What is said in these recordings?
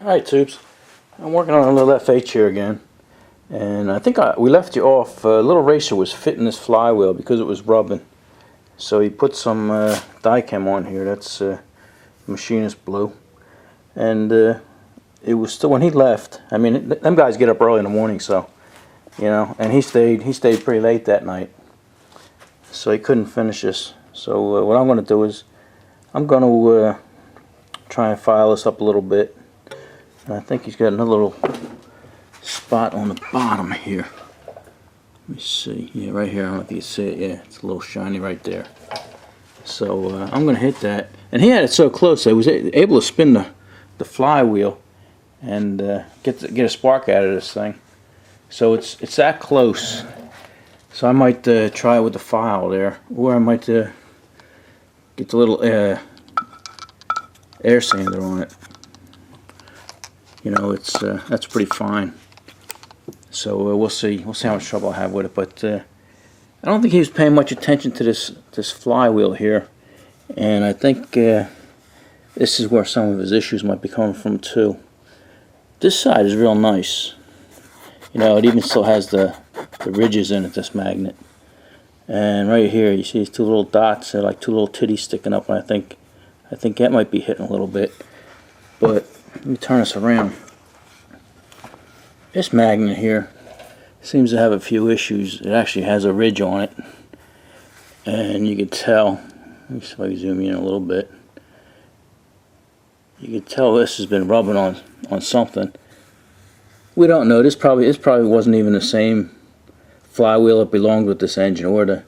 Alright, tubes. I'm working on a little FH here again, and I think we left you off. A little racer was fitting this flywheel because it was rubbing, so he put some Dicam on here. That's machinist blue, and it was still, when he left, I mean, them guys get up early in the morning, so you know, and he stayed pretty late that night, so he couldn't finish this. So what I'm going to do is I'm going to try and file this up a little bit. And I think he's got another little spot on the bottom here. Let me see. Yeah, right here. I don't know if you can see it. Yeah, it's a little shiny right there. So I'm going to hit that. And he had it so close, I was able to spin the flywheel and get a spark out of this thing. So it's that close. So I might try it with the file there, or I might get the little air sander on it. You know, it's that's pretty fine. So we'll see how much trouble I have with it. But I don't think he was paying much attention to this flywheel here, and I think this is where some of his issues might be coming from too. This side is real nice. You know, it even still has the ridges in it, this magnet. And right here, you see these two little dots. They're like two little titties sticking up, and I think that might be hitting a little bit. But let me turn this around. This magnet here seems to have a few issues. It actually has a ridge on it, and you can tell. Let me see if I can zoom in a little bit. You can tell this has been rubbing on something. We don't know. This probably wasn't even the same flywheel that belonged with this engine, or the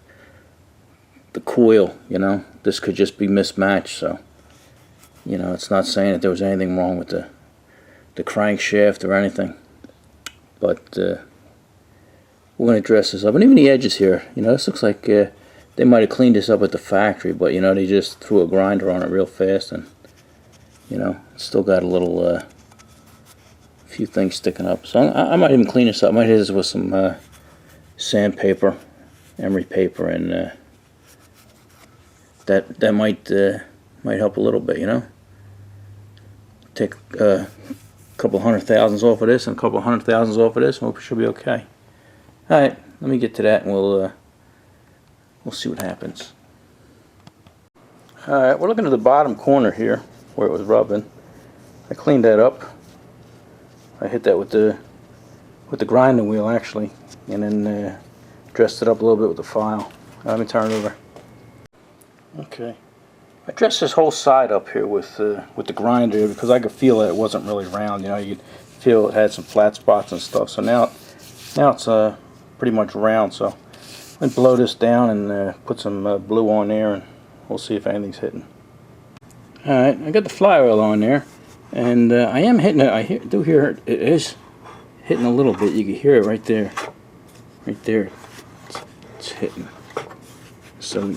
coil. You know, this could just be mismatched. So, you know, it's not saying that there was anything wrong with the crankshaft or anything. But we're going to dress this up. And even the edges here, you know, this looks like they might have cleaned this up at the factory, but, you know, they just threw a grinder on it real fast, and, you know, it's still got a little few things sticking up. So I might even clean this up. I might hit this with some sandpaper, emery paper, and that might help a little bit, you know. Take a couple hundred thousands off of this and a couple hundred thousands off of this, and we should be okay. Alright, let me get to that, and we'll see what happens. Alright, we're looking at the bottom corner here where it was rubbing. I cleaned that up. I hit that with the grinding wheel actually, and then dressed it up a little bit with the file. Let me turn it over. Okay, I dressed this whole side up here with the grinder because I could feel that it wasn't really round. You know, you could feel it had some flat spots and stuff. So now it's pretty much round. So I'm gonna blow this down and put some blue on there, and we'll see if anything's hitting. All right, I got the flywheel on there. And I am hitting it. I do hear it is hitting a little bit. You can hear it right there. Right there. It's hitting. So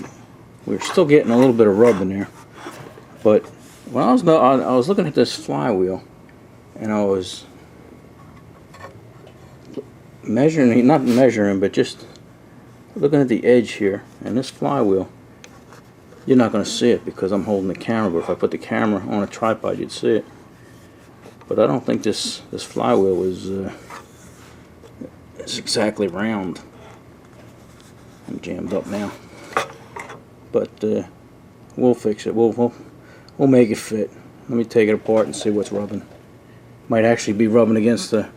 we're still getting a little bit of rub in there. But when I was looking at this flywheel, and I was measuring, not measuring, but just looking at the edge here, and this flywheel, you're not going to see it because I'm holding the camera, but if I put the camera on a tripod, you'd see it. But I don't think this flywheel is exactly round. I'm jammed up now, but we'll fix it. We'll make it fit. Let me take it apart and see what's rubbing. Might actually be rubbing against the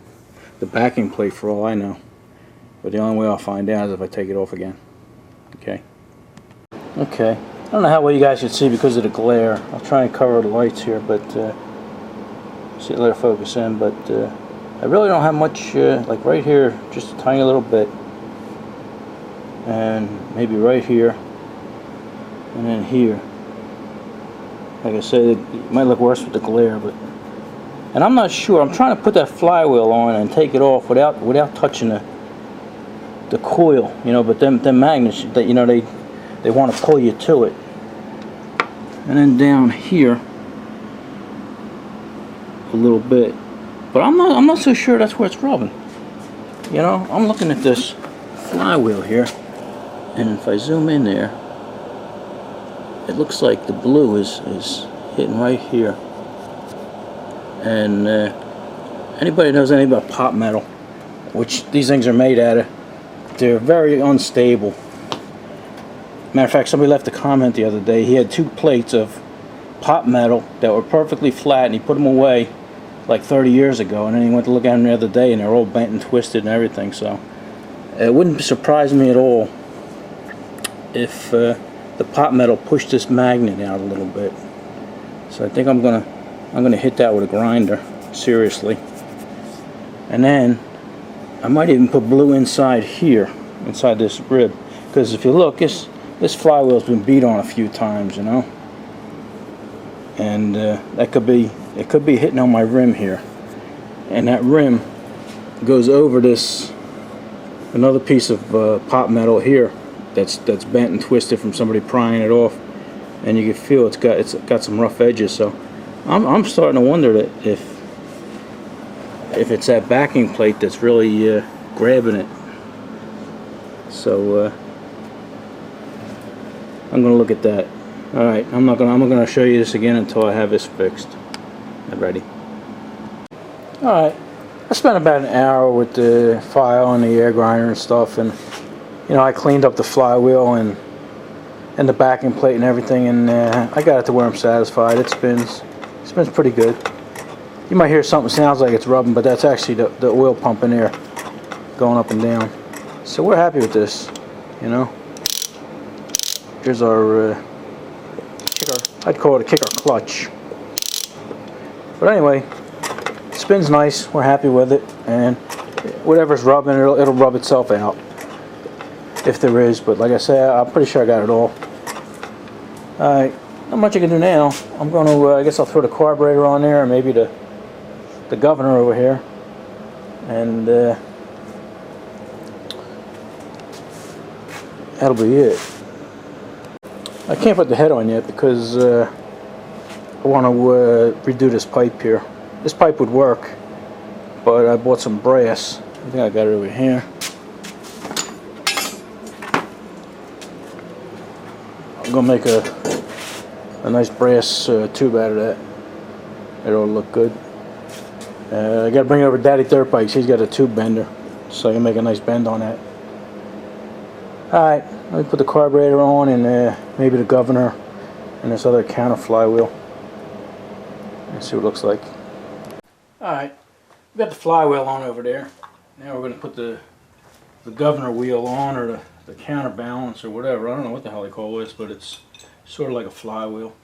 backing plate for all I know. But the only way I'll find out is if I take it off again. Okay. Okay. I don't know how well you guys can see because of the glare. I'll try and cover the lights here, but see, let it focus in. But I really don't have much, like right here, just a tiny little bit, and maybe right here, and then here. Like I said, it might look worse with the glare, but, and I'm not sure. I'm trying to put that flywheel on and take it off without touching the coil, you know. But them magnets, that, you know, they want to pull you to it. And then down here a little bit, but I'm not so sure that's where it's rubbing. You know, I'm looking at this flywheel here, and if I zoom in there, it looks like the blue is hitting right here, And anybody knows anything about pot metal, which these things are made out of, they're very unstable. Matter of fact, somebody left a comment the other day. He had 2 plates of pot metal that were perfectly flat, and he put them away like 30 years ago, and then he went to look at them the other day and they're all bent and twisted and everything. So it wouldn't surprise me at all if the pot metal pushed this magnet out a little bit. So I think I'm gonna hit that with a grinder, seriously. And then I might even put blue inside here, inside this rib, because if you look, this flywheel's been beat on a few times, you know. And it could be hitting on my rim here, and that rim goes over this another piece of pot metal here that's bent and twisted from somebody prying it off, and you can feel it's got some rough edges. So I'm starting to wonder that if it's that backing plate that's really grabbing it. So I'm gonna look at that. Alright, I'm gonna show you this again until I have this fixed and ready. Alright, I spent about an hour with the file and the air grinder and stuff, and you know, I cleaned up the flywheel and the backing plate and everything, and I got it to where I'm satisfied. It spins pretty good. You might hear something sounds like it's rubbing, but that's actually the oil pump in there going up and down. So we're happy with this, you know. Here's our I'd call it a kicker clutch. But anyway, it spins nice. We're happy with it, and whatever's rubbing, it'll rub itself out if there is. But like I said, I'm pretty sure I got it all. Alright, not much I can do now. I'm going to, I guess I'll throw the carburetor on there, or maybe the governor over here, and that'll be it. I can't put the head on yet because I want to redo this pipe here. This pipe would work, but I bought some brass. I think I got it over here. I'm gonna make a nice brass tube out of that. It'll look good. I gotta bring it over to Daddy Dirt Bikes. He's got a tube bender, so I can make a nice bend on that. Alright, let me put the carburetor on, and maybe the governor and this other counter flywheel. Let's see what it looks like. Alright, we got the flywheel on over there. Now we're going to put the governor wheel on, or the counterbalance, or whatever. I don't know what the hell they call this, but it's sort of like a flywheel.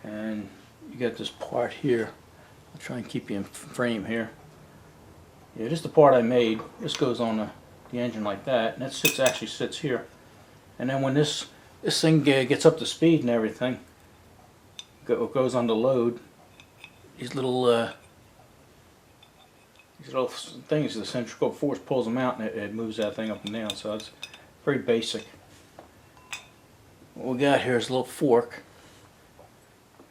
And you got this part here. I'll try and keep you in frame here. Yeah, just the part I made. This goes on the engine like that, and it actually sits here. And then when this thing gets up to speed and everything, goes on the load, these little things, the centrifugal force pulls them out, and it moves that thing up and down. So it's very basic. What we got here is a little fork,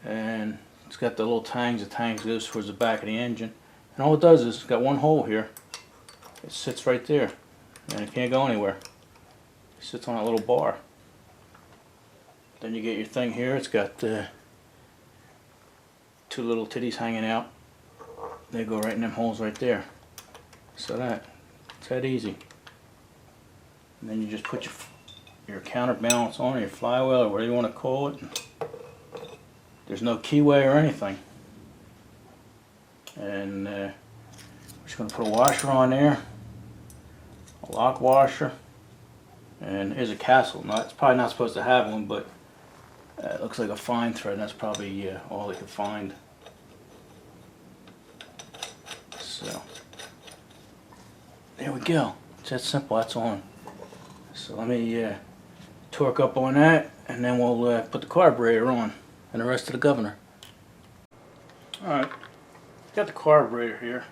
and it's got the little tangs. The tangs goes towards the back of the engine, and all it does is it's got one hole here. It sits right there, and it can't go anywhere. It sits on that little bar. Then you get your thing here. It's got two little titties hanging out. They go right in them holes right there. So it's that easy. And then you just put your counterbalance on, or your flywheel, or whatever you want to call it. There's no keyway or anything. And we're just going to put a washer on there, a lock washer, and here's a castle nut. It's probably not supposed to have one, but it looks like a fine thread, and that's probably all they could find. So there we go. It's that simple. That's on. So let me torque up on that, and then we'll put the carburetor on and the rest of the governor. Alright, got the carburetor here.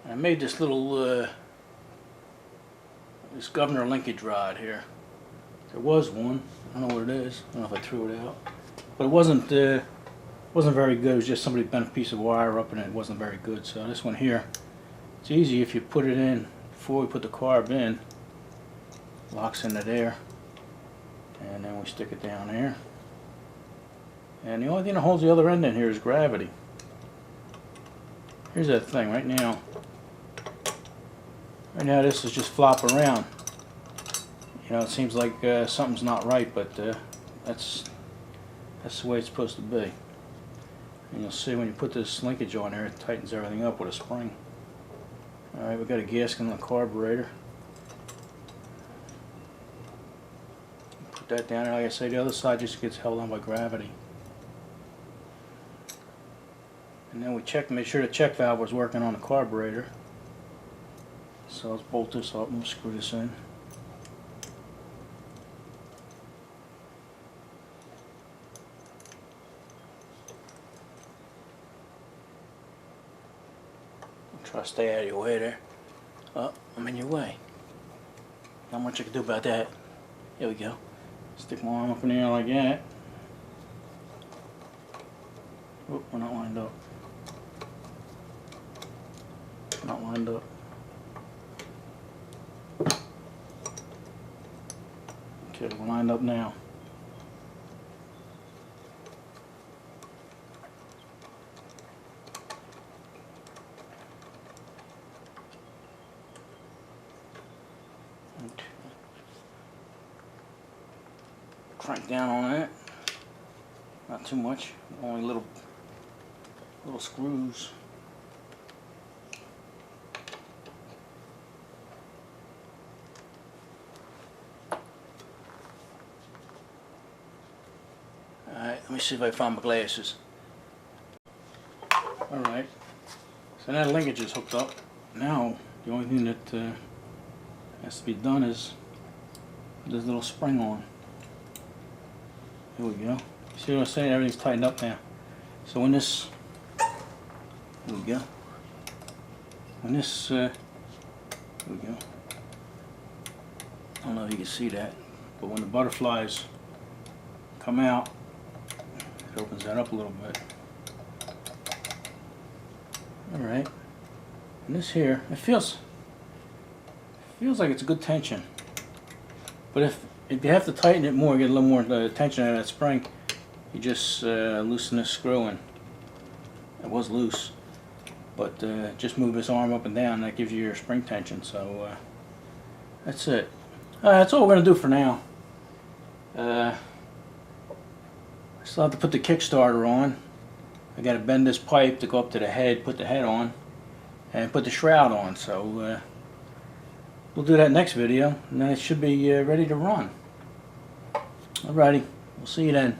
I made this little this governor linkage rod here. There was one. I don't know what it is. I don't know if I threw it out, but it wasn't very good. It was just somebody bent a piece of wire up, and it wasn't very good. So this one here, it's easy if you put it in before we put the carb in. Locks into there, and then we stick it down here. And the only thing that holds the other end in here is gravity. here's that thing right now. Right now this is just flopping around. You know, it seems like something's not right, but that's the way it's supposed to be. And you'll see when you put this linkage on there, it tightens everything up with a spring. Alright, we've got a gasket on the carburetor. Put that down there. Like I say, the other side just gets held on by gravity. And then we check, make sure the check valve was working on the carburetor. So let's bolt this up and we'll screw this in. Try to stay out of your way there. Oh, I'm in your way. Not much I can do about that. Here we go. Stick my arm up in the air like that. Oh, we're not lined up. Not lined up. Okay, we're lined up now. Crank down on that. Not too much. Only little screws. Alright, let me see if I find my glasses. Alright, so now the linkage is hooked up. Now, the only thing that has to be done is put this little spring on. Here we go. See what I'm saying? Everything's tightened up now. So when this, here we go. When this, here we go. I don't know if you can see that, but when the butterflies come out, it opens that up a little bit. Alright. And this here, it feels like it's a good tension. But if you have to tighten it more, get a little more tension out of that spring, you just loosen this screw and it was loose. But just move this arm up and down, that gives you your spring tension. So that's it. That's all we're going to do for now. I still have to put the Kickstarter on. I got to bend this pipe to go up to the head, put the head on, and put the shroud on. So we'll do that next video, and then it should be ready to run. Alrighty, we'll see you then.